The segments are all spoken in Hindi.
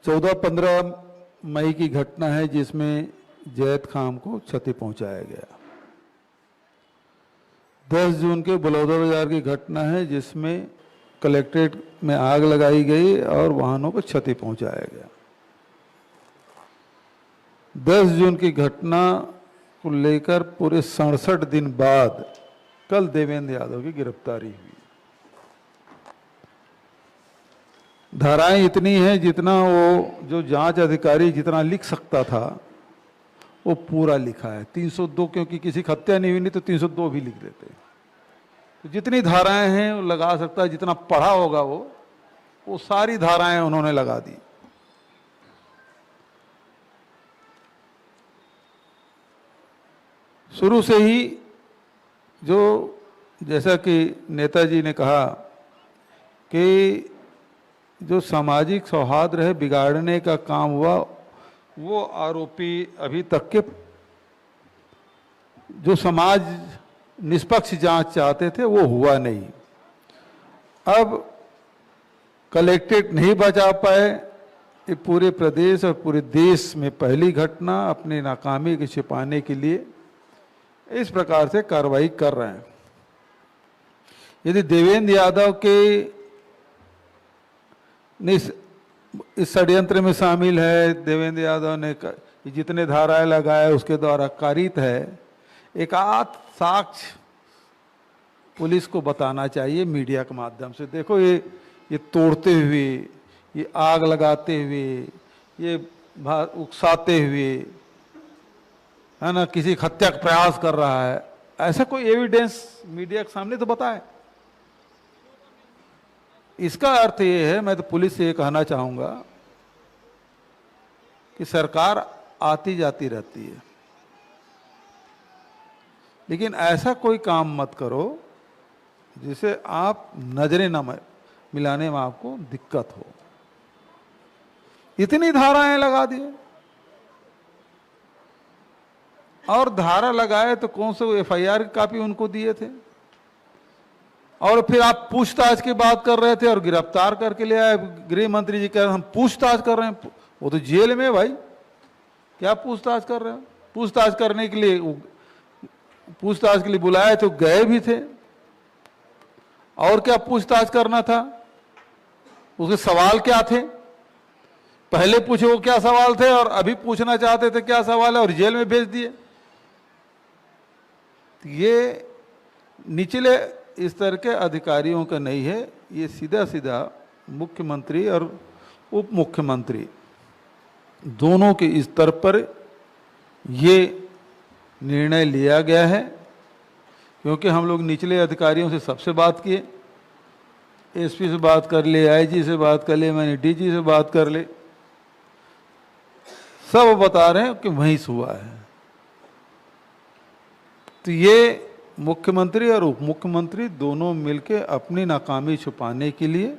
14-15 मई की घटना है जिसमें जैद खान को क्षति पहुंचाया गया। 10 जून के बलौदा बाजार की घटना है जिसमें कलेक्ट्रेट में आग लगाई गई और वाहनों को क्षति पहुंचाया गया। 10 जून की घटना को लेकर पूरे 67 दिन बाद कल देवेंद्र यादव की गिरफ्तारी हुई। धाराएं इतनी हैं जितना वो जो जांच अधिकारी जितना लिख सकता था वो पूरा लिखा है। 302 क्योंकि किसी की हत्या नहीं हुई, नहीं तो 302 भी लिख देते। तो जितनी धाराएं हैं वो लगा सकता है, जितना पढ़ा होगा वो सारी धाराएं उन्होंने लगा दी। शुरू से ही जो जैसा कि नेताजी ने कहा कि जो सामाजिक सौहार्द है बिगाड़ने का काम हुआ, वो आरोपी अभी तक के जो समाज निष्पक्ष जांच चाहते थे वो हुआ नहीं। अब कलेक्ट्रेट नहीं बचा पाए, ये पूरे प्रदेश और पूरे देश में पहली घटना अपनी नाकामी को छिपाने के लिए इस प्रकार से कार्रवाई कर रहे हैं। यदि देवेंद्र यादव के इस षड्यंत्र में शामिल है, देवेंद्र यादव ने जितने धाराएं लगाए उसके द्वारा कारित है, एक आध साक्ष्य पुलिस को बताना चाहिए मीडिया के माध्यम से। देखो ये तोड़ते हुए, ये आग लगाते हुए, ये उकसाते हुए, है ना, किसी हत्या का प्रयास कर रहा है, ऐसा कोई एविडेंस मीडिया के सामने तो बताए। इसका अर्थ ये है, मैं तो पुलिस से ये कहना चाहूंगा कि सरकार आती जाती रहती है, लेकिन ऐसा कोई काम मत करो जिसे आप नजरें न मिलाने में आपको दिक्कत हो। इतनी धाराएं लगा दिए, और धारा लगाए तो कौन से एफआईआर की कॉपी उनको दिए थे, और फिर आप पूछताछ की बात कर रहे थे और गिरफ्तार करके ले आए। गृह मंत्री जी कह रहे हैं हम पूछताछ कर रहे हैं, वो तो जेल में भाई, क्या पूछताछ कर रहे हो? पूछताछ करने के लिए पूछताछ के लिए बुलाए तो गए भी थे, और क्या पूछताछ करना था? उसके सवाल क्या थे? पहले पूछे वो क्या सवाल थे और अभी पूछना चाहते थे क्या सवाल है, और जेल में भेज दिए। ये निचले स्तर के अधिकारियों का नहीं है, ये सीधा सीधा मुख्यमंत्री और उप मुख्यमंत्री दोनों के स्तर पर ये निर्णय लिया गया है। क्योंकि हम लोग निचले अधिकारियों से सबसे बात किए, एसपी से बात कर ले, आईजी से बात कर ले, मैंने डीजी से बात कर ले, सब बता रहे हैं कि वहीं से हुआ है। तो ये मुख्यमंत्री और उप मुख्यमंत्री दोनों मिलकर अपनी नाकामी छुपाने के लिए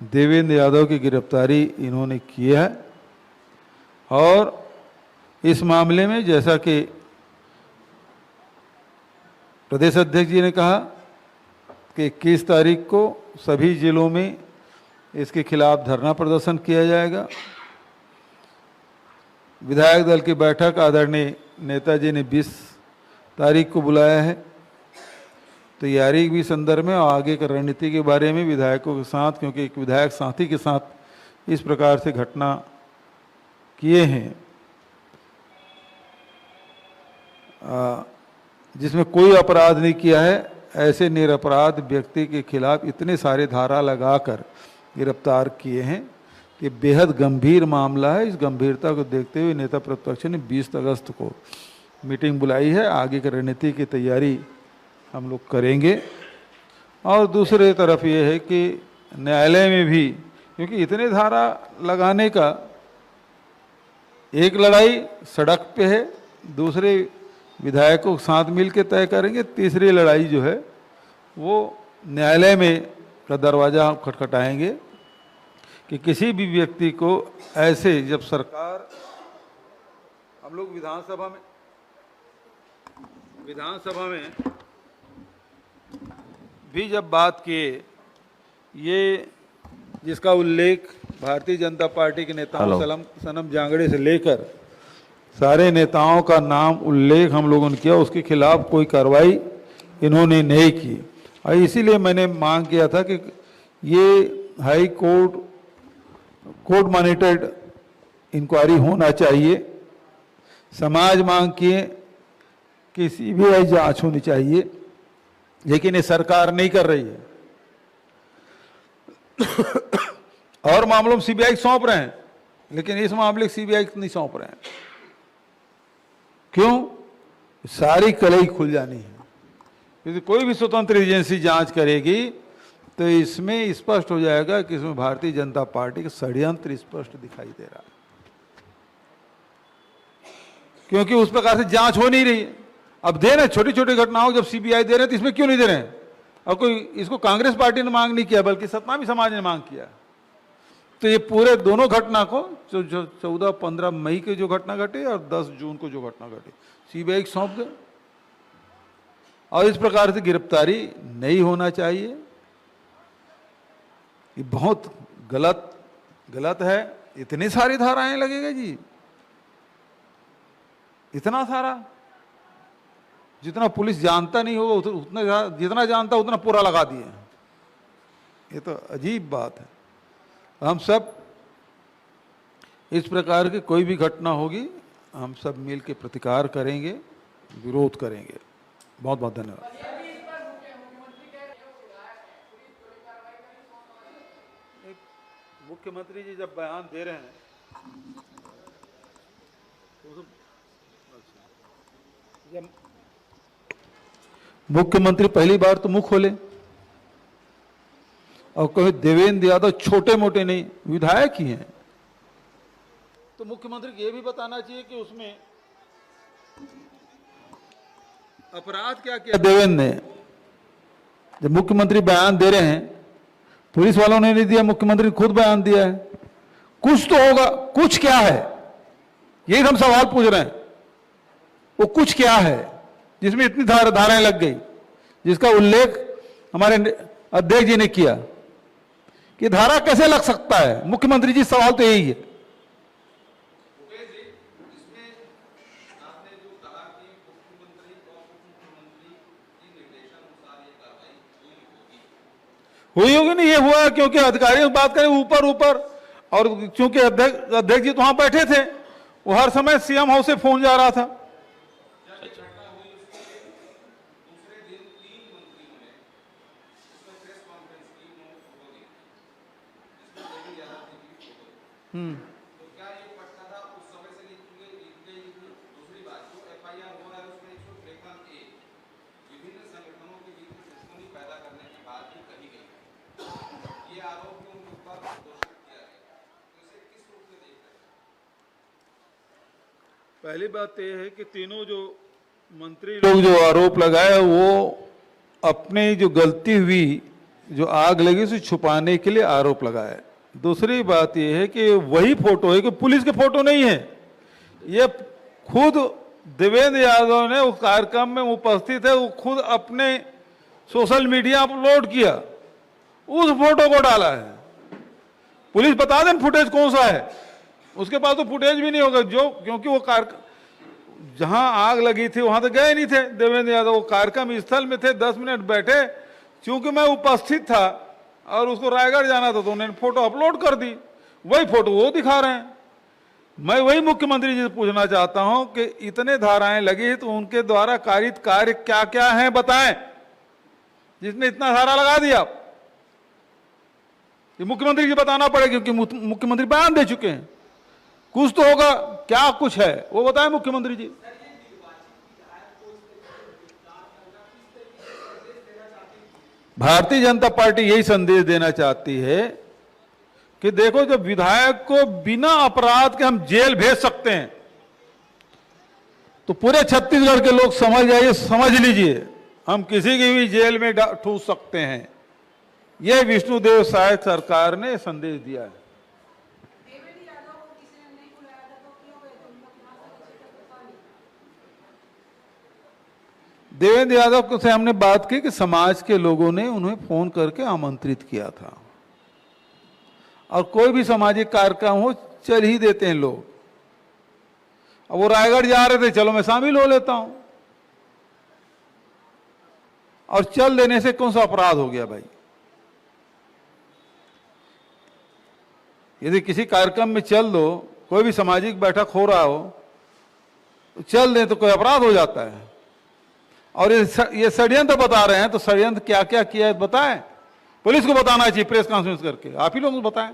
देवेंद्र यादव की गिरफ्तारी इन्होंने की है। और इस मामले में जैसा कि प्रदेश अध्यक्ष जी ने कहा कि 21 तारीख को सभी जिलों में इसके खिलाफ धरना प्रदर्शन किया जाएगा। विधायक दल की बैठक आदरणीय नेताजी ने 20 तारीख को बुलाया है। तैयारी भी संदर्भ में और आगे की रणनीति के बारे में विधायकों के साथ, क्योंकि एक विधायक साथी के साथ इस प्रकार से घटना किए हैं जिसमें कोई अपराध नहीं किया है, ऐसे निरपराध व्यक्ति के खिलाफ इतने सारे धारा लगाकर गिरफ्तार किए हैं। ये बेहद गंभीर मामला है। इस गंभीरता को देखते हुए नेता प्रतिपक्ष ने 20 अगस्त को मीटिंग बुलाई है। आगे की रणनीति की तैयारी हम लोग करेंगे। और दूसरे तरफ ये है कि न्यायालय में भी, क्योंकि इतने धारा लगाने का एक लड़ाई सड़क पे है, दूसरे विधायकों के साथ मिलकर तय करेंगे, तीसरी लड़ाई जो है वो न्यायालय में का दरवाज़ा खटखटाएंगे कि किसी भी व्यक्ति को ऐसे, जब सरकार, हम लोग विधानसभा में भी जब बात किए, ये जिसका उल्लेख भारतीय जनता पार्टी के नेताओं सनम जांगड़े से लेकर सारे नेताओं का नाम उल्लेख हम लोगों ने किया, उसके खिलाफ कोई कार्रवाई इन्होंने नहीं की। और इसीलिए मैंने मांग किया था कि ये हाई कोर्ट मॉनिटर्ड इंक्वायरी होना चाहिए। समाज मांग किए कि सीबीआई जांच होनी चाहिए, लेकिन ये सरकार नहीं कर रही है। और मामलों में सीबीआई सौंप रहे हैं, लेकिन इस मामले सीबीआई नहीं सौंप रहे हैं। क्यों? सारी कलई खुल जानी है। यदि कोई भी स्वतंत्र एजेंसी जांच करेगी तो इसमें स्पष्ट हो जाएगा कि इसमें भारतीय जनता पार्टी का षड्यंत्र स्पष्ट दिखाई दे रहा है, क्योंकि उस प्रकार से जांच हो नहीं रही है। अब दे रहे छोटी छोटी घटनाओं जब सीबीआई दे रहे हैं तो इसमें क्यों नहीं दे रहे हैं? और कोई इसको कांग्रेस पार्टी ने मांग नहीं किया, बल्कि सतनामी समाज ने मांग किया। तो ये पूरे दोनों घटना को जो 14-15 मई की जो घटना घटी और 10 जून को जो घटना घटी, सीबीआई को सौंप दे। और इस प्रकार से गिरफ्तारी नहीं होना चाहिए। ये बहुत गलत है। इतनी सारी धाराएं लगेगा जी, इतना सारा, जितना पुलिस जानता नहीं होगा उतना, जितना जानता उतना पूरा लगा दिए। ये तो अजीब बात है। हम सब इस प्रकार की कोई भी घटना होगी, हम सब मिल के प्रतिकार करेंगे, विरोध करेंगे। बहुत बहुत धन्यवाद। मुख्यमंत्री जी जब बयान दे रहे हैं तो जब मुख्यमंत्री पहली बार तो मुंह खोले और कहे देवेंद्र यादव छोटे मोटे नहीं विधायक ही हैं, तो मुख्यमंत्री को यह भी बताना चाहिए कि उसमें अपराध क्या किया देवेंद्र ने। जब मुख्यमंत्री बयान दे रहे हैं, पुलिस वालों ने नहीं दिया, मुख्यमंत्री ने खुद बयान दिया है। कुछ तो होगा, कुछ क्या है, यही हम सवाल पूछ रहे हैं। वो कुछ क्या है जिसमें इतनी धाराएं लग गई, जिसका उल्लेख हमारे अध्यक्ष जी ने किया कि धारा कैसे लग सकता है? मुख्यमंत्री जी सवाल तो यही है। हुई होगी नहीं, ये हुआ क्योंकि अधिकारियों बात करें ऊपर, और क्योंकि अध्यक्ष जी तो वहां बैठे थे, वो हर समय सीएम हाउस से फोन जा रहा था। पहली बात यह है कि तीनों जो मंत्री लोग जो आरोप लगाए वो अपनी जो गलती हुई, जो आग लगी उसे छुपाने के लिए आरोप लगाए। दूसरी बात यह है कि वही फोटो है कि पुलिस के फोटो नहीं है, ये खुद देवेंद्र यादव ने उस कार्यक्रम में उपस्थित है, वो खुद अपने सोशल मीडिया अपलोड किया, उस फोटो को डाला है। पुलिस बता दें फुटेज कौन सा है, उसके पास तो फुटेज भी नहीं होगा, जो क्योंकि वो जहां आग लगी थी वहां तो गए नहीं थे देवेंद्र यादव, वो कार्यक्रम स्थल में थे, 10 मिनट बैठे। क्योंकि मैं उपस्थित था और उसको रायगढ़ जाना था तो उन्होंने फोटो अपलोड कर दी, वही फोटो वो दिखा रहे हैं। मैं वही मुख्यमंत्री जी से पूछना चाहता हूं कि इतने धाराएं लगी तो उनके द्वारा कारित कार्य क्या क्या है बताएं, जिसने इतना धारा लगा दिया। ये मुख्यमंत्री जी बताना पड़ेगा, क्योंकि मुख्यमंत्री बयान दे चुके हैं। कुछ तो होगा, क्या कुछ है वो बताएं मुख्यमंत्री जी। भारतीय जनता पार्टी यही संदेश देना चाहती है कि देखो, जब विधायक को बिना अपराध के हम जेल भेज सकते हैं तो पूरे छत्तीसगढ़ के लोग समझ जाइए, समझ लीजिए, हम किसी की भी जेल में ठूस सकते हैं। यह विष्णुदेव साय सरकार ने संदेश दिया है। देवेंद्र यादव से हमने बात की कि समाज के लोगों ने उन्हें फोन करके आमंत्रित किया था। और कोई भी सामाजिक कार्यक्रम हो चल ही देते हैं लोग। अब वो रायगढ़ जा रहे थे, चलो मैं शामिल हो लेता हूं, और चल देने से कौन सा अपराध हो गया भाई? यदि किसी कार्यक्रम में चल दो, कोई भी सामाजिक बैठक हो रहा हो, चल दें तो कोई अपराध हो जाता है। और ये षड्यंत्र बता रहे हैं, तो षड्यंत्र क्या क्या किया है बताएं। पुलिस को बताना चाहिए प्रेस कॉन्फ्रेंस करके, आप ही लोग बताएं।